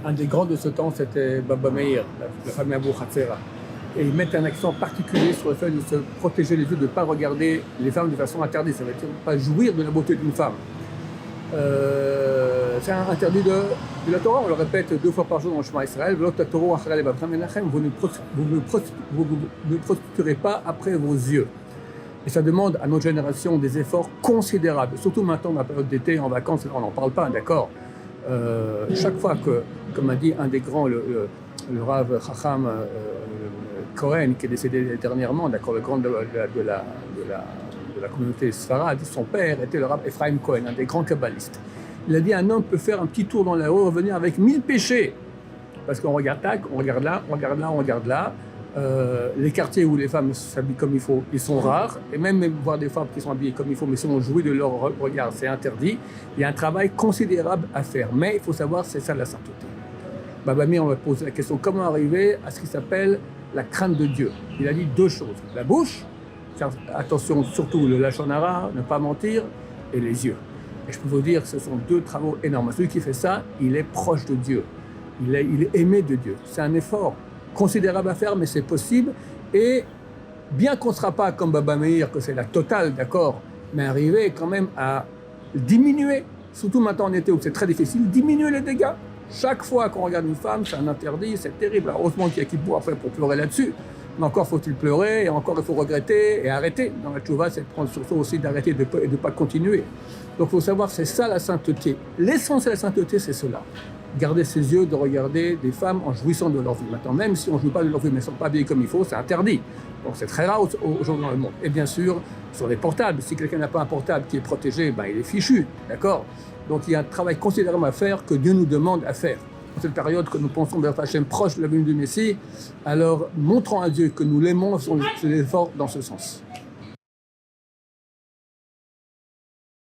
Un des grands de ce temps, c'était Baba Meir, la famille Abou Hatzera. Et ils mettent un accent particulier sur le fait de se protéger les yeux, de ne pas regarder les femmes de façon interdite. Ça veut dire pas jouir de la beauté d'une femme. C'est un interdit de la Torah. On le répète 2 fois par jour dans le Shema Israël. Vous ne prostituerez pas après vos yeux. Et ça demande à notre génération des efforts considérables. Surtout maintenant, dans la période d'été, en vacances, on n'en parle pas, d'accord. Chaque fois que, comme a dit un des grands, le Rav Chacham Cohen, qui est décédé dernièrement, d'accord, le grand de la communauté Sfarad, son père était le Rav Ephraim Cohen, un des grands kabbalistes. Il a dit un homme peut faire un petit tour dans la rue, revenir avec 1000 péchés. Parce qu'on regarde tac, on regarde là, on regarde là, on regarde là. Les quartiers où les femmes s'habillent comme il faut, ils sont rares. Et même voir des femmes qui sont habillées comme il faut, mais si on jouit de leur regard, c'est interdit. Il y a un travail considérable à faire. Mais il faut savoir, c'est ça la sainteté. Baba Meir, on va poser la question, comment arriver à ce qui s'appelle la crainte de Dieu? Il a dit 2 choses. La bouche, attention surtout le lashon hara, ne pas mentir, et les yeux. Et je peux vous dire que ce sont 2 travaux énormes. Celui qui fait ça, il est proche de Dieu. Il est aimé de Dieu. C'est un effort considérable à faire, mais c'est possible. Et bien qu'on ne sera pas comme Baba Meir, que c'est la totale, d'accord, mais arriver quand même à diminuer, surtout maintenant en été où c'est très difficile, diminuer les dégâts. Chaque fois qu'on regarde une femme, c'est un interdit, c'est terrible. Alors, heureusement qu'il y a qui pour après pour pleurer là-dessus. Mais encore faut-il pleurer, et encore il faut regretter et arrêter. Dans la tchouva, c'est prendre surtout aussi d'arrêter et de ne pas continuer. Donc il faut savoir, c'est ça la sainteté. L'essence de la sainteté, c'est cela. Garder ses yeux, de regarder des femmes en jouissant de leur vie. Maintenant, même si on ne joue pas de leur vie, mais ne sont pas habillées comme il faut, c'est interdit. Donc c'est très rare aujourd'hui dans le monde. Et bien sûr, sur les portables, si quelqu'un n'a pas un portable qui est protégé, ben, il est fichu, d'accord? Donc il y a un travail considérable à faire que Dieu nous demande à faire. Dans cette période que nous pensons vers Hachem proche de la venue du Messie, alors montrons à Dieu que nous l'aimons, faisons des efforts dans ce sens.